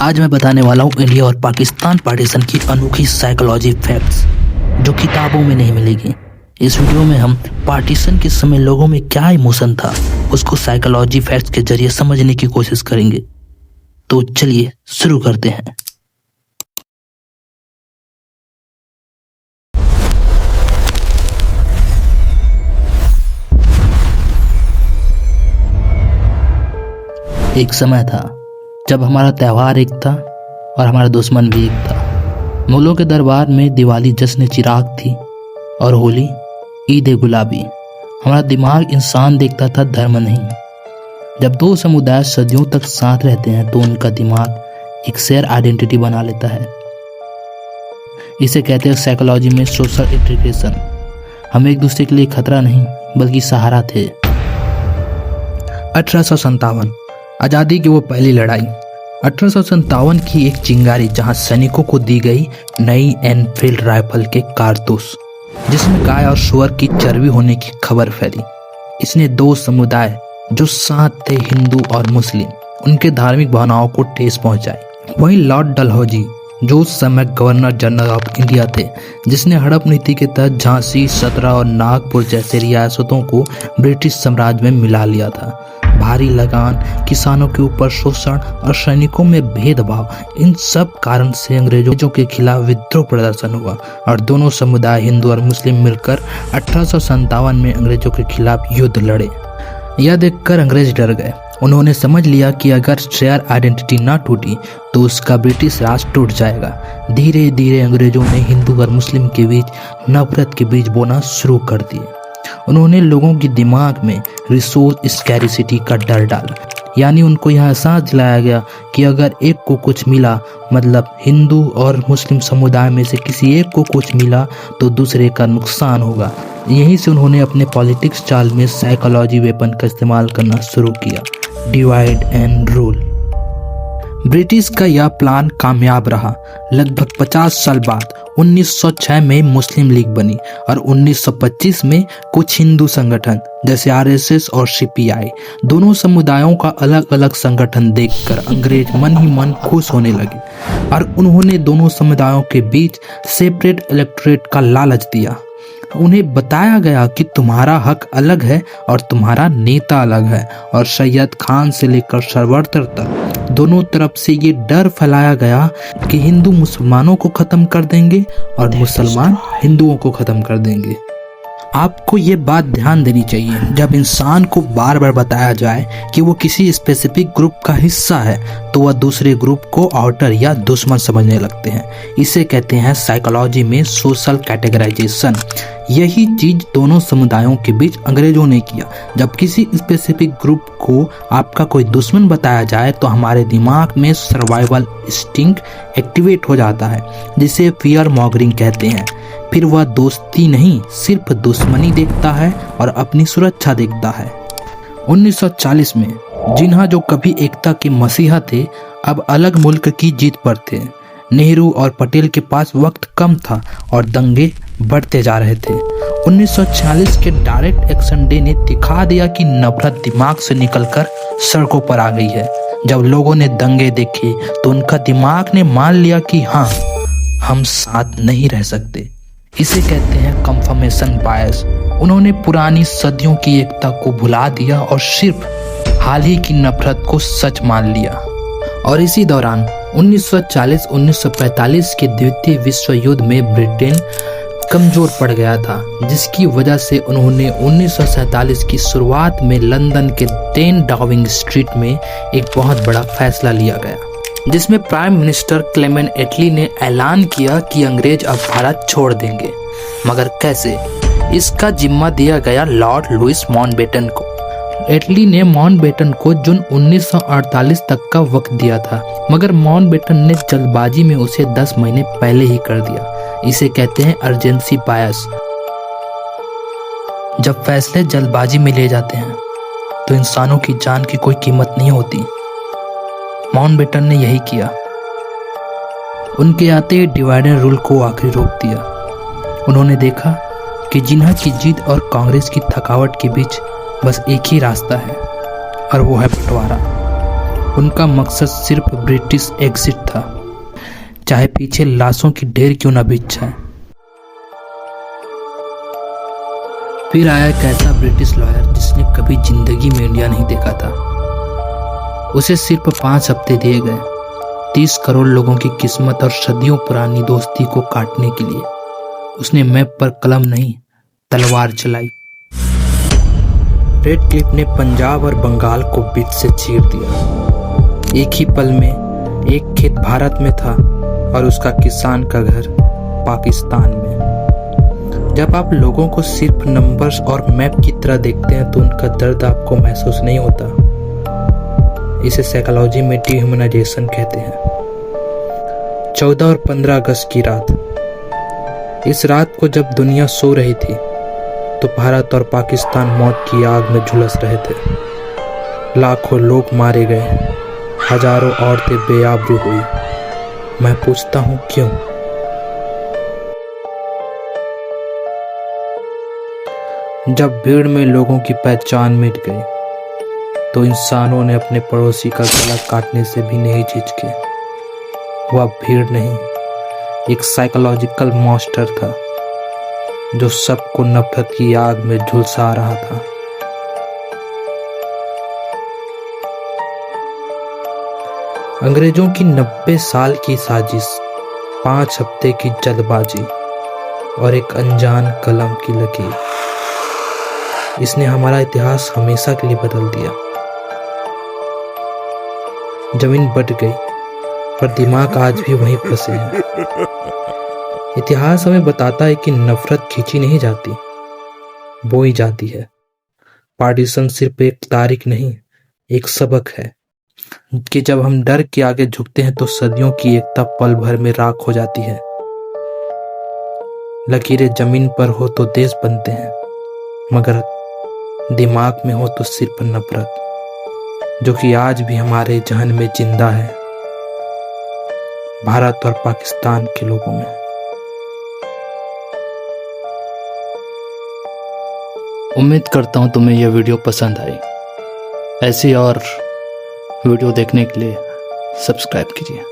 आज मैं बताने वाला हूँ इंडिया और पाकिस्तान पार्टीशन की अनोखी साइकोलॉजी फैक्ट्स जो किताबों में नहीं मिलेगी। इस वीडियो में हम पार्टीशन के समय लोगों में क्या इमोशन था उसको साइकोलॉजी फैक्ट्स के जरिए समझने की कोशिश करेंगे। तो चलिए शुरू करते हैं। एक समय था जब हमारा त्यौहार एक था और हमारा दुश्मन भी एक था। मुगलों के दरबार में दिवाली जश्न चिराग थी और होली ईद गुलाबी। हमारा दिमाग इंसान देखता था, धर्म नहीं। जब दो समुदाय सदियों तक साथ रहते हैं तो उनका दिमाग एक शेयर आइडेंटिटी बना लेता है। इसे कहते हैं साइकोलॉजी में सोशल इंटीग्रेशन। हम एक दूसरे के लिए खतरा नहीं बल्कि सहारा थे। 1857 आज़ादी की वो पहली लड़ाई। 1857 की एक चिंगारी जहां सैनिकों को दी गई नई एनफील्ड राइफल के कारतूस जिसमें गाय और सुअर की चर्बी होने की खबर फैली। इसने दो समुदाय जो साथ थे, हिंदू और मुस्लिम, उनके धार्मिक भावनाओं को ठेस पहुंचाई। वहीं लॉर्ड डलहौजी जो उस समय गवर्नर जनरल ऑफ इंडिया थे, जिसने हड़प नीति के तहत झांसी, सतरा और नागपुर जैसे रियासतों को ब्रिटिश साम्राज्य में मिला लिया था। भारी लगान, किसानों के ऊपर शोषण और सैनिकों में भेदभाव, इन सब कारण से अंग्रेजों के खिलाफ विद्रोह प्रदर्शन हुआ और दोनों समुदाय हिंदू और मुस्लिम मिलकर 1857 में अंग्रेजों के खिलाफ युद्ध लड़े। यह देखकर अंग्रेज डर गए। उन्होंने समझ लिया कि अगर शेयर आइडेंटिटी ना टूटी तो उसका ब्रिटिश राज टूट जाएगा। धीरे धीरे अंग्रेजों ने हिंदू और मुस्लिम के बीच नफरत के बीज बोना शुरू कर दिए। उन्होंने लोगों के दिमाग में रिसोर्स स्कैरिसिटी का डर डाला, यानी उनको यह एहसास दिलाया गया कि अगर एक को कुछ मिला, मतलब हिंदू और मुस्लिम समुदाय में से किसी एक को कुछ मिला तो दूसरे का नुकसान होगा। यहीं से उन्होंने अपने पॉलिटिक्स चाल में साइकोलॉजी वेपन का इस्तेमाल करना शुरू किया, डिवाइड एंड रूल। ब्रिटिश का यह प्लान कामयाब रहा। लगभग 50 साल बाद 1906 में मुस्लिम लीग बनी और 1925 में कुछ हिंदू संगठन जैसे आरएसएस और सीपीआई, दोनों समुदायों का अलग अलग संगठन देखकर अंग्रेज मन ही मन खुश होने लगे और उन्होंने दोनों समुदायों के बीच सेपरेट इलेक्टोरेट का लालच दिया। उन्हें बताया गया कि तुम्हारा हक अलग है और तुम्हारा नेता अलग है, और सैयद खान से लेकर सरवर्तर तक दोनों तरफ से ये डर फैलाया गया कि हिंदू मुसलमानों को खत्म कर देंगे और मुसलमान हिंदुओं को खत्म कर देंगे। आपको ये बात ध्यान देनी चाहिए, जब इंसान को बार बार बताया जाए कि वो किसी स्पेसिफिक ग्रुप का हिस्सा है तो वह दूसरे ग्रुप को आउटर या दुश्मन समझने लगते हैं। इसे कहते हैं साइकोलॉजी में सोशल कैटेगराइजेशन। यही चीज दोनों समुदायों के बीच अंग्रेजों ने किया। जब किसी स्पेसिफिक ग्रुप को आपका कोई दुश्मन बताया जाए तो हमारे दिमाग में सर्वाइवल इंस्टिंक्ट एक्टिवेट हो जाता है, जिसे फियर मॉन्गरिंग कहते हैं। फिर वह दोस्ती नहीं, सिर्फ दुश्मनी देखता है और अपनी सुरक्षा देखता है। 1940 में जिन्हा जो कभी एकता के मसीहा थे, अब अलग मुल्क की जीत पर थे। नेहरू और पटेल के पास वक्त कम था और दंगे बढ़ते जा रहे थे। 1946 के डायरेक्ट एक्शन डे ने दिखा दिया कि नफरत दिमाग से निकलकर सड़कों पर आ गई है। जब लोगों ने दंगे देखे तो उनका दिमाग ने मान लिया कि हाँ, हम साथ नहीं रह सकते। इसे कहते हैं कंफर्मेशन बायस। उन्होंने पुरानी सदियों की एकता को भुला दिया और सिर्फ हाल ही की नफरत को सच मान लिया। और इसी दौरान 1940-1945 के द्वितीय विश्व युद्ध में ब्रिटेन कमजोर पड़ गया था, जिसकी वजह से उन्होंने 1947 की शुरुआत में लंदन के 10 डाउनिंग स्ट्रीट में एक बहुत बड़ा फैसला लिया गया, जिसमें प्राइम मिनिस्टर क्लेमेंट एटली ने ऐलान किया कि अंग्रेज अब भारत छोड़ देंगे। मगर कैसे? इसका जिम्मा दिया गया लॉर्ड लुइस माउंटबेटन को। एटली ने माउंटबेटन को जून 1948 तक का वक्त दिया था, मगर माउंटबेटन ने जल्दबाजी में उसे 10 महीने पहले ही कर दिया। इसे कहते हैं अर्जेंसी बायस। जब फैसले जल्दबाजी में ले जाते हैं तो इंसानों की जान की कोई कीमत नहीं होती। माउंटबेटन ने यही किया। उनके आते ही डिवाइड एंड रूल को आखिरी रोक दिया। उन्होंने देखा कि जिन्हा की जीत और कांग्रेस की थकावट के बीच बस एक ही रास्ता है और वो है बंटवारा। उनका मकसद सिर्फ ब्रिटिश एग्जिट था, चाहे पीछे लाशों की ढेर क्यों न बिछ जाए। फिर आया एक ऐसा ब्रिटिश लॉयर जिसने कभी जिंदगी में इंडिया नहीं देखा था। उसे सिर्फ 5 हफ्ते दिए गए 30 करोड़ लोगों की किस्मत और सदियों पुरानी दोस्ती को काटने के लिए। उसने मैप पर कलम नहीं, तलवार चलाई। रेड क्लिफ ने पंजाब और बंगाल को बीच से चीर दिया। एक ही पल में एक खेत भारत में था और उसका किसान का घर पाकिस्तान में। जब आप लोगों को सिर्फ नंबर्स और मैप की तरह देखते हैं तो उनका दर्द आपको महसूस नहीं होता। इसे साइकोलॉजी में डिह्यूमनाइजेशन कहते हैं। 14 और 15 अगस्त की रात। इस रात को जब दुनिया सो रही थी तो भारत और पाकिस्तान मौत की आग में झुलस रहे थे। लाखों लोग मारे गए, हजारों औरतें बेआबरू हुई। मैं पूछता हूं क्यों? जब भीड़ में लोगों की पहचान मिट गई तो इंसानों ने अपने पड़ोसी का गला काटने से भी नहीं झिझके। वह भीड़ नहीं, एक साइकोलॉजिकल मॉन्स्टर था जो सबको नफरत की आग में झुलसा रहा था। अंग्रेजों की 90 साल की साजिश, 5 हफ्ते की जल्दबाजी और एक अनजान कलम की लकीर, इसने हमारा इतिहास हमेशा के लिए बदल दिया। जमीन बट गई पर दिमाग आज भी वहीं फंसे हैं। इतिहास हमें बताता है कि नफरत खींची नहीं जाती, बोई जाती है। पार्टीशन सिर्फ एक तारीख नहीं, एक सबक है कि जब हम डर के आगे झुकते हैं तो सदियों की एकता पल भर में राख हो जाती है। लकीरें जमीन पर हो तो देश बनते हैं, मगर दिमाग में हो तो सिर्फ नफरत, जो कि आज भी हमारे जहन में जिंदा है, भारत और पाकिस्तान के लोगों में। उम्मीद करता हूं तुम्हें यह वीडियो पसंद आई। ऐसी और वीडियो देखने के लिए सब्सक्राइब कीजिए।